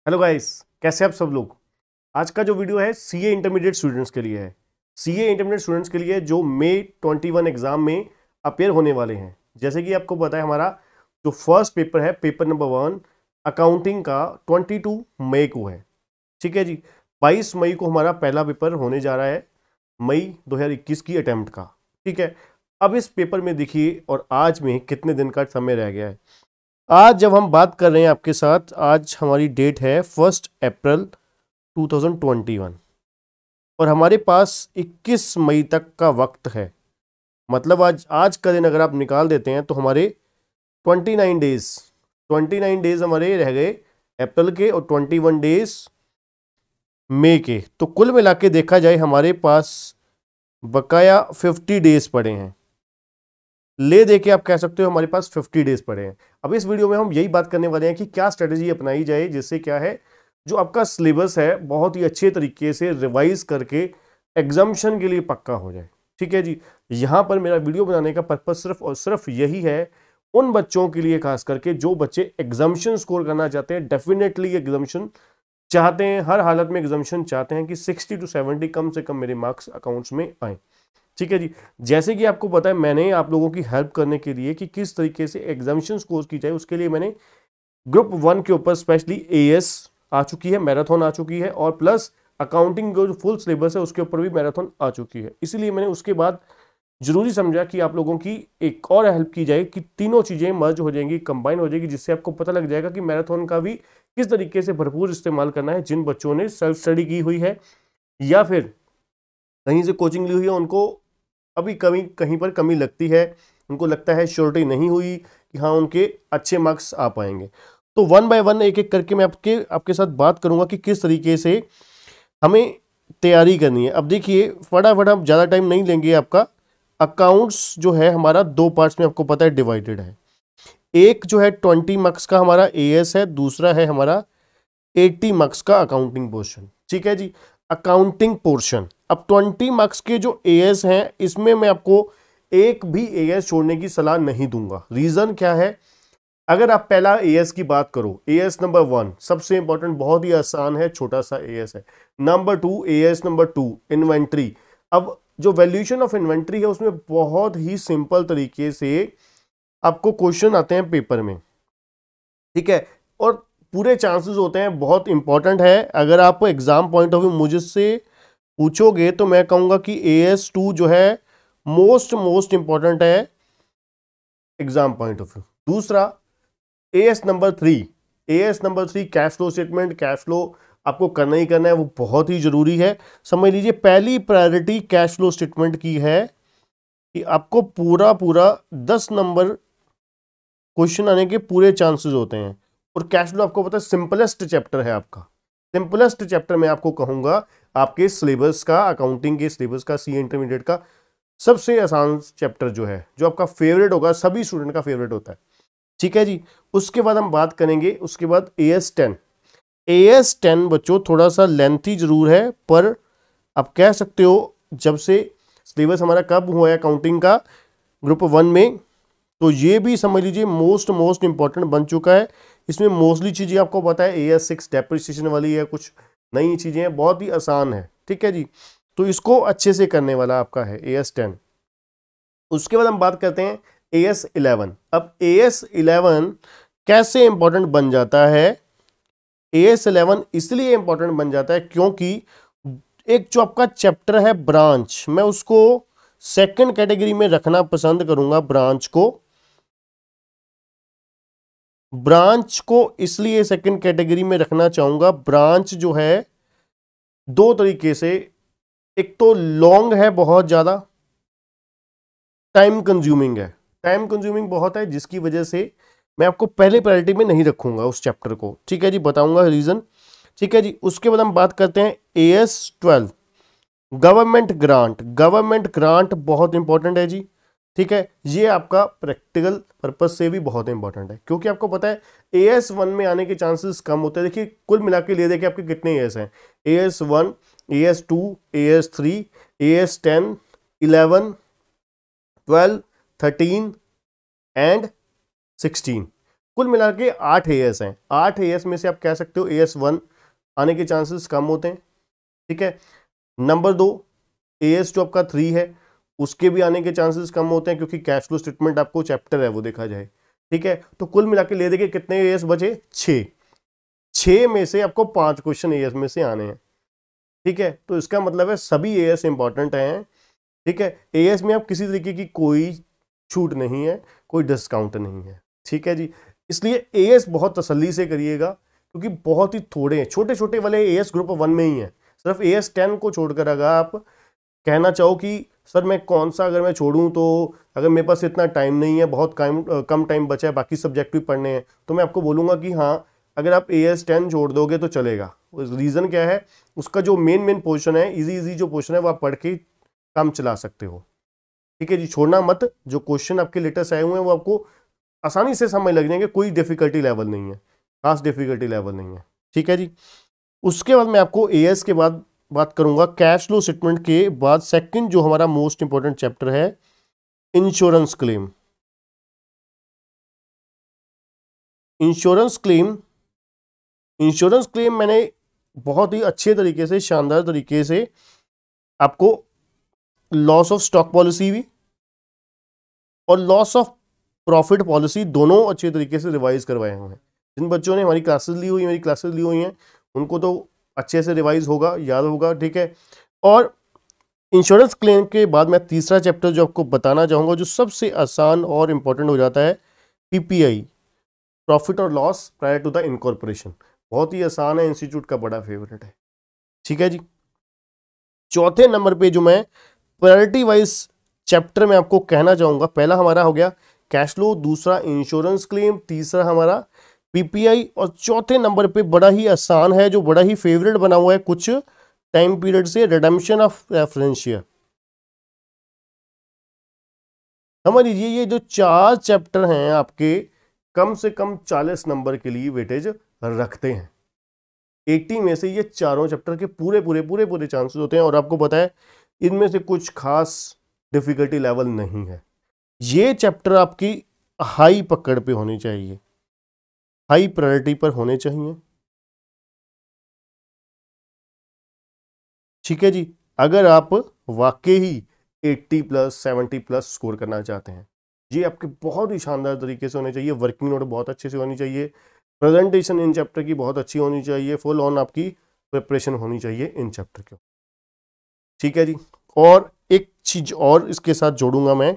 Hello guys, कैसे आप सब लोग। आज का जो वीडियो है सीए इंटरमीडिएट स्टूडेंट्स के लिए है। सीए इंटरमीडिएट स्टूडेंट्स के लिए जो मई 21 एग्जाम में अपेयर होने वाले हैं। जैसे कि आपको पता है, हमारा जो फर्स्ट पेपर है, पेपर नंबर 1 अकाउंटिंग का 22 मई को है। ठीक है जी, 22 मई को हमारा पहला पेपर होने जा रहा है, मई 2021 की अटेम्प्ट का। ठीक है, अब इस पेपर में देखिए और आज में कितने दिन का समय रह गया है। आज जब हम बात कर रहे हैं आपके साथ, आज हमारी डेट है 1 अप्रैल 2021 और हमारे पास 21 मई तक का वक्त है। मतलब आज का दिन अगर आप निकाल देते हैं तो हमारे 29 डेज हमारे रह गए अप्रैल के और 21 डेज मई के। तो कुल मिला के देखा जाए हमारे पास बकाया 50 डेज पड़े हैं। ले दे के आप कह सकते हो हमारे पास 50 डेज पड़े हैं। अब इस वीडियो में हम यही बात करने वाले हैं कि क्या स्ट्रेटेजी अपनाई जाए जिससे क्या है, जो आपका सिलेबस है बहुत ही अच्छे तरीके से रिवाइज करके एग्जामिशन के लिए पक्का हो जाए। ठीक है जी, यहाँ पर मेरा वीडियो बनाने का पर्पज सिर्फ और सिर्फ यही है, उन बच्चों के लिए खास करके जो बच्चे एग्जामिशन स्कोर करना चाहते हैं, डेफिनेटली एग्जामिशन चाहते हैं, हर हालत में एग्जामिशन चाहते हैं कि 60 to 70 कम से कम मेरे मार्क्स अकाउंट्स में आए। ठीक है जी, जैसे कि आपको पता है, मैंने आप लोगों की हेल्प करने के लिए कि किस तरीके से एग्जामिशन स्कोर की जाए, उसके लिए मैंने ग्रुप 1 के ऊपर स्पेशली एएस आ चुकी है, मैराथन आ चुकी है, और प्लस अकाउंटिंग जो फुल सिलेबस है उसके ऊपर भी मैराथन आ चुकी है। इसलिए मैंने उसके बाद जरूरी समझा कि आप लोगों की एक और हेल्प की जाए कि तीनों चीजें मर्ज हो जाएंगी, कंबाइन हो जाएगी, जिससे आपको पता लग जाएगा कि मैराथन का भी किस तरीके से भरपूर इस्तेमाल करना है। जिन बच्चों ने सेल्फ स्टडी की हुई है या फिर कहीं से कोचिंग ली हुई है, उनको अभी कहीं पर कमी लगती है, उनको लगता है श्योरिटी नहीं हुई कि हाँ उनके अच्छे मार्क्स आ पाएंगे। तो 1 बाय 1 एक एक करके मैं आपके साथ बात करूंगा कि किस तरीके से हमें तैयारी करनी है। अब देखिए, फटाफट हम ज़्यादा टाइम नहीं लेंगे। आपका अकाउंट्स जो है हमारा 2 पार्ट्स में आपको पता है डिवाइडेड है। एक जो है 20 मार्क्स का हमारा एएस है, दूसरा है हमारा 80 मार्क्स का अकाउंटिंग पोर्शन। ठीक है जी, अकाउंटिंग पोर्शन। अब 20 मार्क्स के जो एएस हैं, इसमें मैं आपको एक भी एएस छोड़ने की सलाह नहीं दूंगा। रीजन क्या है, अगर आप पहला एएस की बात करो, एएस नंबर 1 सबसे इंपॉर्टेंट, बहुत ही आसान है, छोटा सा एएस है। Number 2, as number 2 inventory. अब जो वैल्यूएशन ऑफ इन्वेंट्री है उसमें बहुत ही सिंपल तरीके से आपको क्वेश्चन आते हैं पेपर में। ठीक है, और पूरे चांसेस होते हैं, बहुत इंपॉर्टेंट है। अगर आप एग्जाम पॉइंट ऑफ व्यू मुझसे पूछोगे तो मैं कहूंगा कि AS2 जो है मोस्ट इंपॉर्टेंट है एग्जाम पॉइंट ऑफ व्यू। दूसरा AS number 3 cash flow statement. Cash flow आपको करना ही करना है, वो बहुत ही जरूरी है। समझ लीजिए पहली प्रायोरिटी कैश फ्लो स्टेटमेंट की है कि आपको पूरा 10 नंबर क्वेश्चन आने के पूरे चांसेस होते हैं। और कैश फ्लो आपको पता है सिंपलेस्ट चैप्टर है आपका। सिंपलेस्ट चैप्टर मैं आपको कहूंगा आपके सिलेबस का, अकाउंटिंग के सिलेबस का, सीए इंटरमीडिएट का सबसे आसान चैप्टर जो है, जो आपका फेवरेट होगा, सभी स्टूडेंट का फेवरेट होता है। ठीक है जी, उसके बाद हम बात करेंगे, उसके बाद AS10 बच्चों थोड़ा सा लेंथी जरूर है, पर आप कह सकते हो जब से सिलेबस हमारा कब हुआ है अकाउंटिंग का ग्रुप 1 में, तो ये भी समझ लीजिए मोस्ट इंपॉर्टेंट बन चुका है। इसमें मोस्टली चीज़ें आपको पता है, AS6 डेप्रिसिएशन वाली है, कुछ नई चीज़ें हैं, बहुत ही आसान है। ठीक है जी, तो इसको अच्छे से करने वाला आपका है AS10। उसके बाद हम बात करते हैं AS11। अब AS11 कैसे इंपॉर्टेंट बन जाता है। AS11 इसलिए इंपॉर्टेंट बन जाता है क्योंकि एक जो आपका चैप्टर है ब्रांच, मैं उसको सेकंड कैटेगरी में रखना पसंद करूंगा। ब्रांच को इसलिए सेकंड कैटेगरी में रखना चाहूंगा, ब्रांच जो है दो तरीके से, एक तो लॉन्ग है, बहुत ज्यादा टाइम कंज्यूमिंग बहुत है, जिसकी वजह से मैं आपको पहले प्रायोरिटी में नहीं रखूंगा उस चैप्टर को। ठीक है जी, बताऊंगा रीजन। ठीक है जी, उसके बाद हम बात करते हैं AS12 गवर्नमेंट ग्रांट बहुत इंपॉर्टेंट है जी। ठीक है, ये आपका प्रैक्टिकल पर्पज से भी बहुत इंपॉर्टेंट है, क्योंकि आपको पता है AS1 में आने के चांसेस कम होते हैं। देखिए कुल मिला के ले देखिए आपके कितने AS हैं, AS1, AS2, AS3, AS10, 11, 12, 13 and 16। कुल मिला के 8 एएस हैं। 8 एएस में से आप कह सकते हो AS1 आने के चांसेस कम होते हैं, ठीक है। नंबर 2 AS जो आपका 3 है उसके भी आने के चांसेस कम होते हैं, क्योंकि कैश फ्लो स्टेटमेंट आपको चैप्टर है वो देखा जाए, ठीक है। तो कुल मिला के ले देखिए कितने AS बचे, 6 में से आपको 5 क्वेश्चन AS में से आने हैं, ठीक है। तो इसका मतलब है सभी AS इंपॉर्टेंट हैं, ठीक है। AS में आप किसी तरीके की कोई छूट नहीं है, कोई डिस्काउंट नहीं है, ठीक है जी। इसलिए AS बहुत तसल्ली से करिएगा, क्योंकि बहुत ही थोड़े हैं, छोटे छोटे वाले AS ग्रुप 1 में ही है। सिर्फ AS 10 को छोड़कर अगर आप कहना चाहो कि सर मैं कौन सा अगर मैं छोड़ूं, तो अगर मेरे पास इतना टाइम नहीं है, बहुत कम टाइम बचा है, बाकी सब्जेक्ट भी पढ़ने हैं, तो मैं आपको बोलूंगा कि हाँ अगर आप AS 10 छोड़ दोगे तो चलेगा। रीज़न क्या है, उसका जो मेन पोर्शन है, इजी जो पोर्शन है वो आप पढ़ के काम चला सकते हो, ठीक है जी। छोड़ना मत, जो क्वेश्चन आपके लेटेस्ट आए हुए हैं वो आपको आसानी से समझ लग जाएंगे, कोई डिफिकल्टी लेवल नहीं है, खास डिफिकल्टी लेवल नहीं है, ठीक है जी। उसके बाद मैं आपको AS के बाद बात करूंगा कैश फ्लो स्टेटमेंट के बाद सेकंड जो हमारा मोस्ट इंपॉर्टेंट चैप्टर है, इंश्योरेंस क्लेम। इंश्योरेंस क्लेम मैंने बहुत ही अच्छे तरीके से, शानदार तरीके से आपको लॉस ऑफ स्टॉक पॉलिसी भी और लॉस ऑफ प्रॉफिट पॉलिसी दोनों अच्छे तरीके से रिवाइज करवाए हुए हैं। जिन बच्चों ने हमारी क्लासेस ली हुई, मेरी क्लासेस ली हुई हैं, उनको तो अच्छे से रिवाइज होगा, याद होगा, ठीक है। और इंश्योरेंस क्लेम के बाद मैं तीसरा चैप्टर जो आपको बताना चाहूंगा, जो सबसे आसान और इंपॉर्टेंट हो जाता है, PPI, प्रॉफिट और loss prior to the incorporation. बहुत ही आसान है, इंस्टीट्यूट का बड़ा फेवरेट है, ठीक है जी। चौथे नंबर पे जो मैं प्रायोरिटी वाइज चैप्टर में आपको कहना चाहूंगा, पहला हमारा हो गया कैश फ्लो, दूसरा इंश्योरेंस क्लेम, तीसरा हमारा PPI, और चौथे नंबर पे बड़ा ही आसान है, जो बड़ा ही फेवरेट बना हुआ है कुछ टाइम पीरियड से, रिडेम्पशन ऑफ रेफरेंस शेयर। समझ लीजिए ये जो 4 चैप्टर हैं आपके कम से कम 40 नंबर के लिए वेटेज रखते हैं। 80 में से ये चारों चैप्टर के पूरे पूरे पूरे पूरे चांसेस होते हैं, और आपको पता है इनमें से कुछ खास डिफिकल्टी लेवल नहीं है। ये चैप्टर आपकी हाई पकड़ पे होनी चाहिए, हाई प्रायोरिटी पर होने चाहिए, ठीक है जी। अगर आप वाकई ही 80+ 70+ स्कोर करना चाहते हैं, ये आपके बहुत ही शानदार तरीके से होने चाहिए। वर्किंग नोट बहुत अच्छे से होनी चाहिए, प्रेजेंटेशन इन चैप्टर की बहुत अच्छी होनी चाहिए, फुल ऑन आपकी प्रिपरेशन होनी चाहिए इन चैप्टर की, ठीक है जी। और एक चीज और इसके साथ जोड़ूंगा मैं,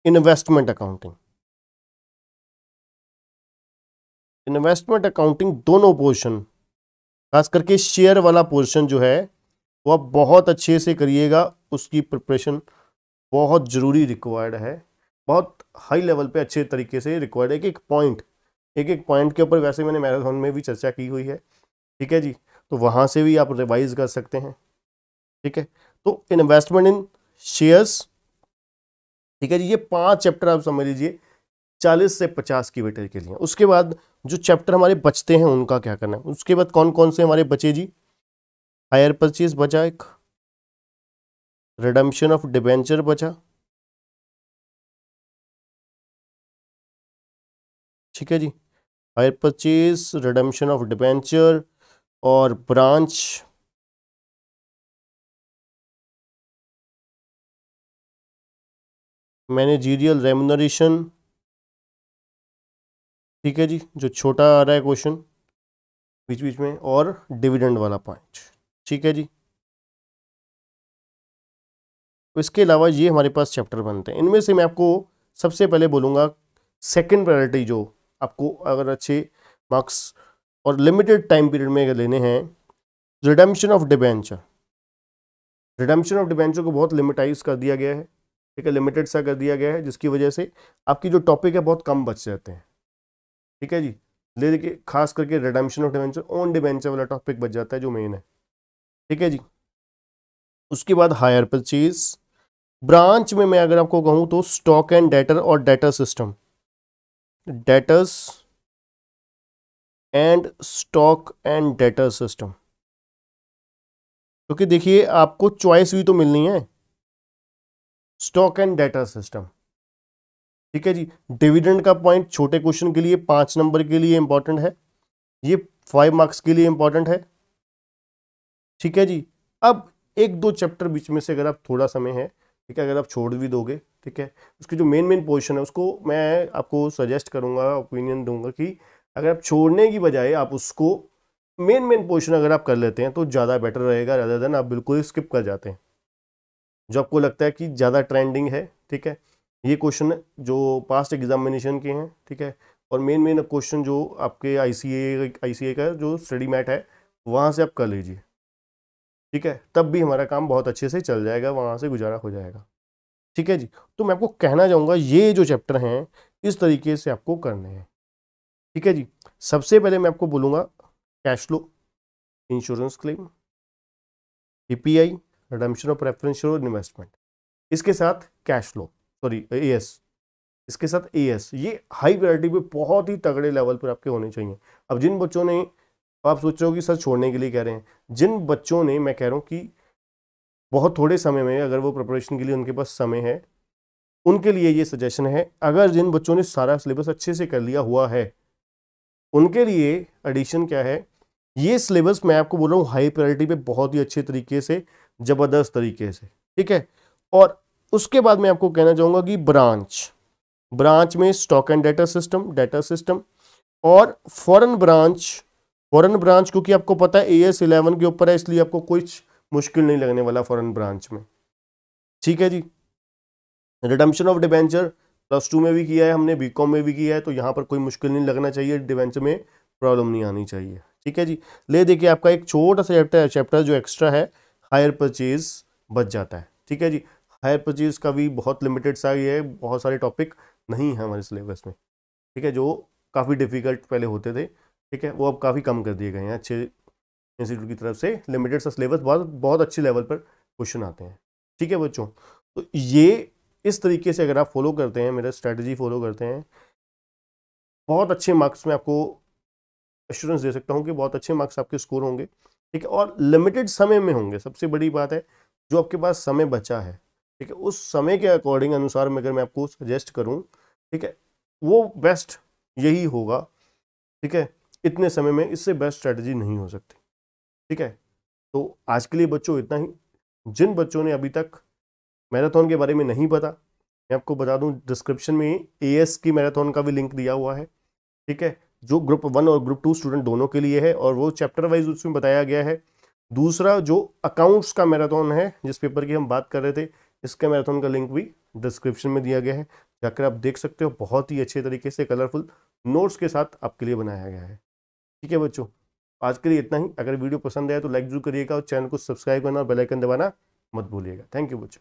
इन्वेस्टमेंट अकाउंटिंग। इन्वेस्टमेंट अकाउंटिंग दोनों पोर्शन, खास करके शेयर वाला पोर्शन जो है वो आप बहुत अच्छे से करिएगा, उसकी प्रिपरेशन बहुत ज़रूरी रिक्वायर्ड है, बहुत हाई लेवल पे अच्छे तरीके से रिक्वायर्ड है। एक एक पॉइंट के ऊपर वैसे मैंने मैराथन में भी चर्चा की हुई है, ठीक है जी। तो वहाँ से भी आप रिवाइज कर सकते हैं, ठीक है। तो इन्वेस्टमेंट इन शेयर्स, ठीक है जी। ये 5 चैप्टर आप समझ लीजिए 40 से 50 की वेटेज के लिए। उसके बाद जो चैप्टर हमारे बचते हैं उनका क्या करना है, उसके बाद कौन कौन से हमारे बचे जी, हायर परचेज बचा, एक रिडेम्पशन ऑफ डिबेंचर बचा, ठीक है जी। Hire purchase, redemption of debenture और ब्रांच, मैनेजरियल रेम्युनरेशन, ठीक है जी, जो छोटा आ रहा है क्वेश्चन बीच बीच में, और डिविडेंड वाला पॉइंट, ठीक है जी। इसके अलावा ये हमारे पास चैप्टर बनते हैं। इनमें से मैं आपको सबसे पहले बोलूँगा सेकंड प्रायोरिटी, जो आपको अगर अच्छे मार्क्स और लिमिटेड टाइम पीरियड में लेने हैं, redemption of debenture. Redemption of debenture को बहुत लिमिटाइज कर दिया गया है, ठीक है, लिमिटेड सा कर दिया गया है, जिसकी वजह से आपकी जो टॉपिक है बहुत कम बच जाते हैं, ठीक है जी। ले देखिए खास करके redemption of debenture, on debenture वाला टॉपिक बच जाता है जो मेन है, ठीक है जी। उसके बाद हायर परचेज, ब्रांच में मैं अगर आपको कहूं तो स्टॉक एंड डेटर और debtor system, debtors and stock and debtor system, क्योंकि देखिए आपको चॉइस भी तो मिलनी है, स्टॉक एंड डेटर सिस्टम, ठीक है जी। डिविडेंड का पॉइंट छोटे क्वेश्चन के लिए 5 नंबर के लिए इंपॉर्टेंट है, ये 5 मार्क्स के लिए इंपॉर्टेंट है। ठीक है जी। अब एक दो चैप्टर बीच में से अगर आप थोड़ा समय है, ठीक है, अगर आप छोड़ भी दोगे, ठीक है, उसकी जो मेन पोजीशन है उसको मैं आपको सजेस्ट करूंगा, ओपिनियन दूंगा कि अगर आप छोड़ने की बजाय आप उसको मेन पोजीशन अगर आप कर लेते हैं तो ज़्यादा बेटर रहेगा, रादर देन आप बिल्कुल स्किप कर जाते हैं जो आपको लगता है कि ज़्यादा ट्रेंडिंग है। ठीक है, ये क्वेश्चन जो पास्ट एग्जामिनेशन के हैं, ठीक है, और मेन क्वेश्चन जो आपके आईसीए का जो स्टडी मैट है वहाँ से आप कर लीजिए। ठीक है, तब भी हमारा काम बहुत अच्छे से चल जाएगा, वहाँ से गुजारा हो जाएगा। ठीक है जी। तो मैं आपको कहना चाहूँगा ये जो चैप्टर हैं इस तरीके से आपको करने हैं। ठीक है जी। सबसे पहले मैं आपको बोलूँगा cash flow, insurance claim, EPI, redemption of preference share, investment, इसके साथ कैश फ्लो, सॉरी एएस, इसके साथ एएस, ये हाई प्रायोरिटी पे बहुत ही तगड़े लेवल पर आपके होने चाहिए। अब जिन बच्चों ने, आप सोच रहे हो कि सर छोड़ने के लिए कह रहे हैं, जिन बच्चों ने, मैं कह रहा हूँ कि बहुत थोड़े समय में अगर वो प्रिपरेशन के लिए उनके पास समय है, उनके लिए ये सजेशन है। अगर जिन बच्चों ने सारा सिलेबस अच्छे से कर लिया हुआ है उनके लिए एडिशन क्या है, ये सिलेबस मैं आपको बोल रहा हूँ हाई प्रायोरिटी पे बहुत ही अच्छे तरीके से, जबरदस्त तरीके से। ठीक है, और उसके बाद मैं आपको कहना चाहूँगा कि ब्रांच में स्टॉक एंड डेटा सिस्टम और फॉरेन ब्रांच क्योंकि आपको पता है AS 11 के ऊपर है, इसलिए आपको कुछ मुश्किल नहीं लगने वाला फॉरेन ब्रांच में। ठीक है जी। रिडम्पशन ऑफ डिबेंचर +2 में भी किया है हमने, बीकॉम में भी किया है, तो यहाँ पर कोई मुश्किल नहीं लगना चाहिए, डिबेंचर में प्रॉब्लम नहीं आनी चाहिए। ठीक है जी। ले देखिए आपका एक छोटा सा चैप्टर जो एक्स्ट्रा है, हायर परचेज बच जाता है। ठीक है जी। हायर परचेज का भी बहुत लिमिटेड सा ही है, बहुत सारे टॉपिक नहीं है हमारे सिलेबस में। ठीक है, जो काफ़ी डिफिकल्ट पहले होते थे, ठीक है, वो अब काफ़ी कम कर दिए गए हैं अच्छे इंस्टीट्यूट की तरफ से। लिमिटेड सा सिलेबस, बहुत अच्छे लेवल पर क्वेश्चन आते हैं। ठीक है बच्चों, तो ये इस तरीके से अगर आप फॉलो करते हैं, मेरा स्ट्रैटेजी फॉलो करते हैं, बहुत अच्छे मार्क्स में आपको एश्योरेंस दे सकता हूँ कि बहुत अच्छे मार्क्स आपके स्कोर होंगे। ठीक है, और लिमिटेड समय में होंगे। सबसे बड़ी बात है, जो आपके पास समय बचा है, ठीक है, उस समय के अकॉर्डिंग अनुसार अगर मैं आपको सजेस्ट करूँ, ठीक है, वो बेस्ट यही होगा। ठीक है, इतने समय में इससे बेस्ट स्ट्रैटेजी नहीं हो सकती। ठीक है, तो आज के लिए बच्चों इतना ही। जिन बच्चों ने अभी तक मैराथन के बारे में नहीं पता, मैं आपको बता दूं डिस्क्रिप्शन में AS की मैराथन का भी लिंक दिया हुआ है। ठीक है, जो ग्रुप 1 और ग्रुप 2 स्टूडेंट दोनों के लिए है, और वो चैप्टर वाइज उसमें बताया गया है। दूसरा जो अकाउंट्स का मैराथन है, जिस पेपर की हम बात कर रहे थे, इसका मैराथन का लिंक भी डिस्क्रिप्शन में दिया गया है, जाकर आप देख सकते हो। बहुत ही अच्छे तरीके से कलरफुल नोट्स के साथ आपके लिए बनाया गया है। ठीक है बच्चों, आज के लिए इतना ही। अगर वीडियो पसंद आया तो लाइक जरूर करिएगा और चैनल को सब्सक्राइब करना और बेल आइकन दबाना मत भूलिएगा। थैंक यू बच्चों।